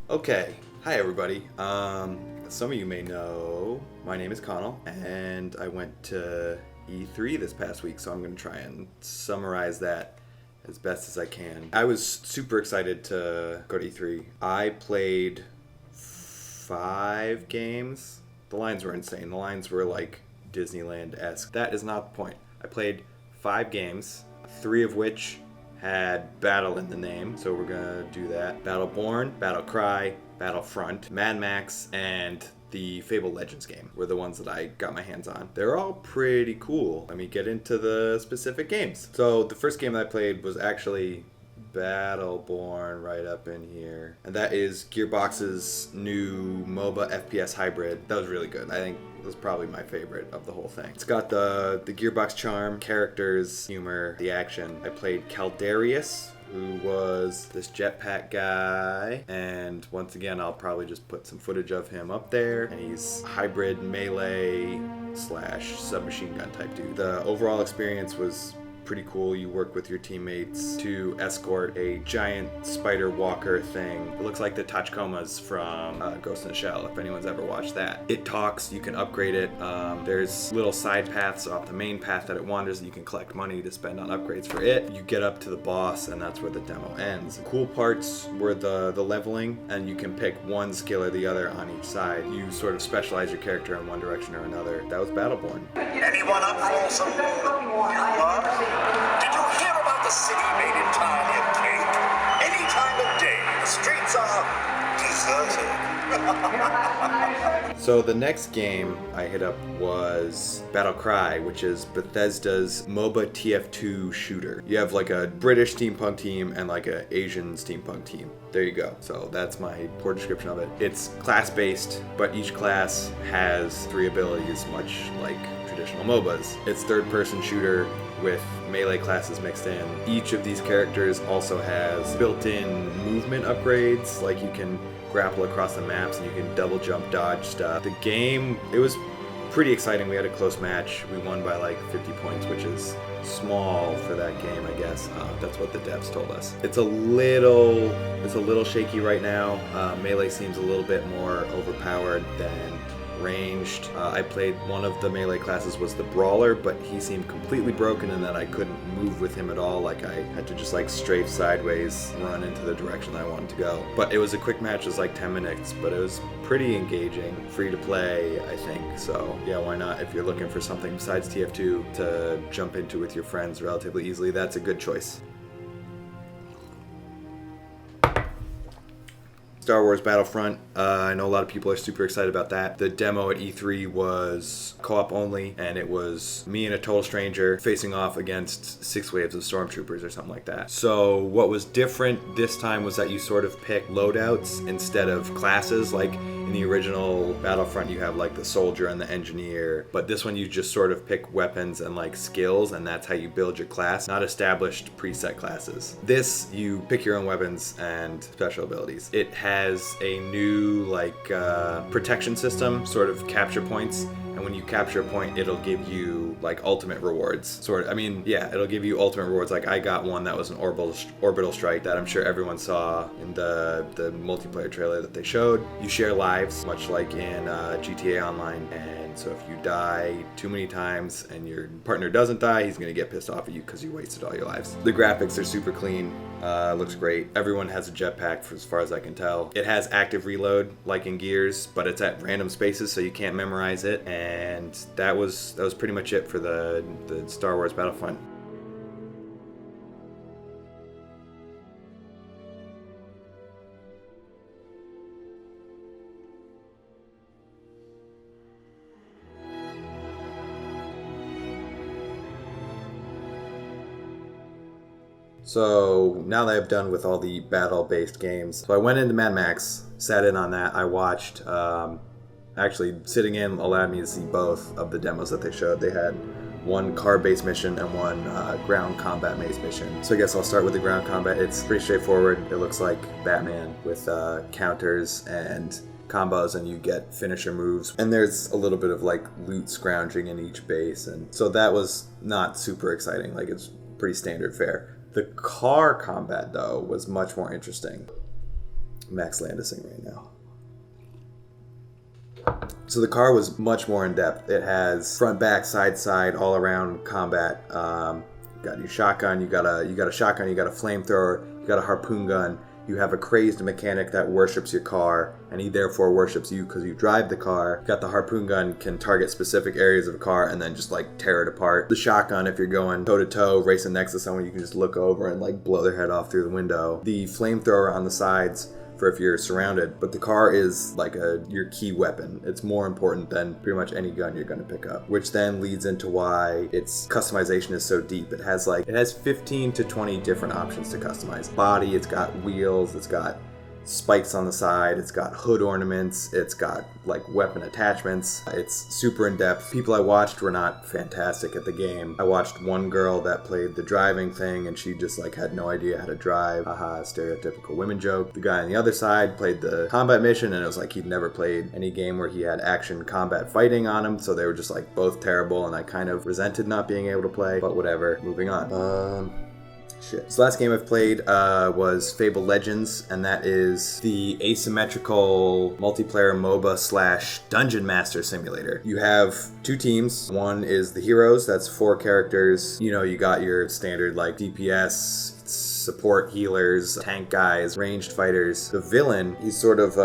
Okay, hi everybody. Some of you may know my name is Connell, and I went to E3 this past week, so I'm going to try and summarize that as best as I can. I was super excited to go to E3. I played 5 games. The lines were insane. The lines were like Disneyland-esque. That is not the point. I played 5 games, 3 of which had battle in the name, so we're gonna do that. Battleborn, Battlecry, Battlefront, Mad Max, and the Fable Legends game were the ones that I got my hands on. They're all pretty cool. Let me get into the specific games. So the first game that I played was actually Battleborn, right up in here. And that is Gearbox's new MOBA FPS hybrid. That was really good. I think it was probably my favorite of the whole thing. It's got the Gearbox charm, characters, humor, the action. I played Caldarius, who was this jetpack guy, and once again I'll probably just put some footage of him up there, and he's hybrid melee / submachine gun type dude. The overall experience was pretty cool. You work with your teammates to escort a giant spider walker thing. It looks like the Tachikomas from Ghost in the Shell, if anyone's ever watched that. It talks, you can upgrade it. There's little side paths off the main path that it wanders that you can collect money to spend on upgrades for it. You get up to the boss, and that's where the demo ends. The cool parts were the leveling, and you can pick one skill or the other on each side. You sort of specialize your character in one direction or another. That was Battleborn. Anyone up for some love? Did you hear about the city made entirely of cake? Any time of day, the streets are deserted. So the next game I hit up was Battlecry, which is Bethesda's MOBA TF2 shooter. You have like a British steampunk team and like an Asian steampunk team. There you go. So that's my poor description of it. It's class-based, but each class has 3 abilities, much like traditional MOBAs. It's third-person shooter with melee classes mixed in. Each of these characters also has built-in movement upgrades, like you can grapple across the maps and you can double jump dodge stuff. The game, it was pretty exciting. We had a close match. We won by like 50 points, which is small for that game, I guess. That's what the devs told us. It's a little shaky right now. Melee seems a little bit more overpowered than ranged. I played one of the melee classes was the brawler, but he seemed completely broken and that I couldn't move with him at all. Like I had to just like strafe sideways, run into the direction I wanted to go. But it was a quick match, it was like 10 minutes, but it was pretty engaging, free to play, I think. So yeah, why not? If you're looking for something besides TF2 to jump into with your friends relatively easily, that's a good choice. Star Wars Battlefront. I know a lot of people are super excited about that. The demo at E3 was co-op only, and it was me and a total stranger facing off against 6 waves of stormtroopers or something like that. So what was different this time was that you sort of pick loadouts instead of classes. Like in the original Battlefront, you have like the soldier and the engineer, but this one you just sort of pick weapons and like skills, and that's how you build your class, not established preset classes. This, you pick your own weapons and special abilities. It has a new protection system, sort of capture points, and when you capture a point, it'll give you like ultimate rewards. It'll give you ultimate rewards. Like I got one that was an orbital strike that I'm sure everyone saw in the multiplayer trailer that they showed. You share lives, much like in GTA Online, and so if you die too many times and your partner doesn't die, he's gonna get pissed off at you because you wasted all your lives. The graphics are super clean. Looks great. Everyone has a jetpack, for as far as I can tell. It has active reload, like in Gears, but it's at random spaces, so you can't memorize it. And that was pretty much it for the Star Wars Battlefront. So now that I've done with all the battle-based games, so I went into Mad Max, sat in on that. I watched, actually sitting in allowed me to see both of the demos that they showed. They had one car-based mission and one ground combat-based mission. So I guess I'll start with the ground combat. It's pretty straightforward. It looks like Batman with counters and combos, and you get finisher moves. And there's a little bit of like loot scrounging in each base, and so that was not super exciting. Like it's pretty standard fare. The car combat, though, was much more interesting. Max Landising right now. So the car was much more in depth. It has front, back, side, all around combat. You got your shotgun. You got a shotgun. You got a flamethrower. You got a harpoon gun. You have a crazed mechanic that worships your car, and he therefore worships you because you drive the car. You got the harpoon gun, can target specific areas of a car and then just like tear it apart. The shotgun, if you're going toe to toe, racing next to someone, you can just look over and like blow their head off through the window. The flamethrower on the sides for if you're surrounded, but the car is like your key weapon. It's more important than pretty much any gun you're going to pick up, which then leads into why its customization is so deep. It has 15 to 20 different options to customize. Body, it's got wheels, it's got spikes on the side, it's got hood ornaments, it's got like weapon attachments. It's super in depth. People I watched were not fantastic at the game. I watched one girl that played the driving thing and she just like had no idea how to drive. Haha, stereotypical women joke. The guy on the other side played the combat mission and it was like he'd never played any game where he had action combat fighting on him, so they were just like both terrible and I kind of resented not being able to play, but whatever. Moving on. Shit. So last game I've played was Fable Legends, and that is the asymmetrical multiplayer MOBA / Dungeon Master Simulator. You have two teams. One is the heroes, that's 4 characters. You know, you got your standard like DPS, support healers, tank guys, ranged fighters. The villain, he's sort of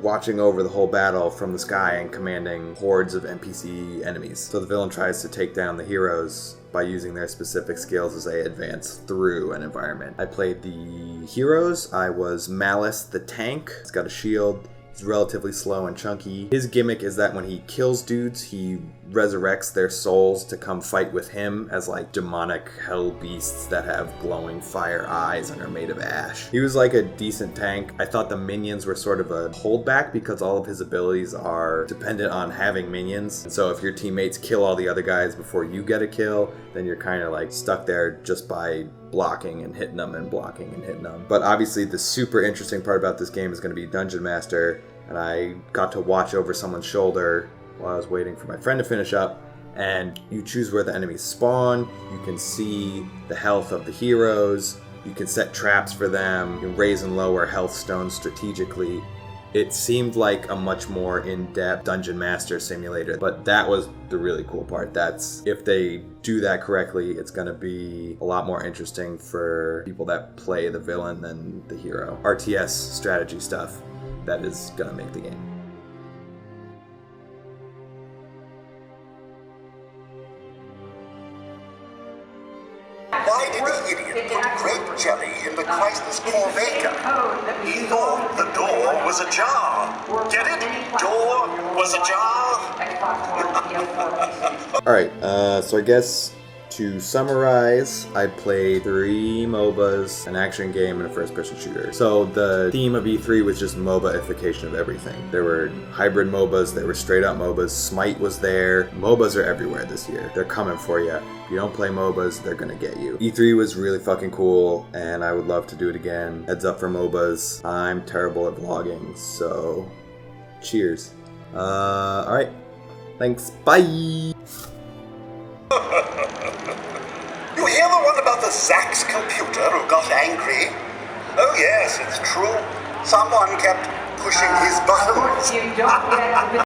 watching over the whole battle from the sky and commanding hordes of NPC enemies. So the villain tries to take down the heroes by using their specific skills as they advance through an environment. I played the heroes. I was Malice the tank. He's got a shield. He's relatively slow and chunky. His gimmick is that when he kills dudes, he resurrects their souls to come fight with him as like demonic hell beasts that have glowing fire eyes and are made of ash. He was like a decent tank. I thought the minions were sort of a holdback because all of his abilities are dependent on having minions. And so if your teammates kill all the other guys before you get a kill, then you're kind of like stuck there just by blocking and hitting them and blocking and hitting them. But obviously the super interesting part about this game is going to be Dungeon Master, and I got to watch over someone's shoulder while I was waiting for my friend to finish up, and you choose where the enemies spawn, you can see the health of the heroes, you can set traps for them, you can raise and lower health stones strategically. It seemed like a much more in-depth Dungeon Master simulator, but that was the really cool part. That's, if they do that correctly, it's going to be a lot more interesting for people that play the villain than the hero. RTS strategy stuff, that is going to make the game. Why did the idiot put grape jelly in the Chrysler's Corvega? He thought the door was ajar. Get it? Door was ajar? Alright, so I guess to summarize, I played 3 MOBAs, an action game, and a first-person shooter. So the theme of E3 was just MOBA-ification of everything. There were hybrid MOBAs, there were straight-up MOBAs, Smite was there. MOBAs are everywhere this year. They're coming for you. If you don't play MOBAs, they're gonna get you. E3 was really fucking cool, and I would love to do it again. Heads up for MOBAs. I'm terrible at vlogging, so cheers. Alright. Thanks, bye! You hear the one about the Zax computer who got angry? Oh yes, it's true. Someone kept pushing his buttons.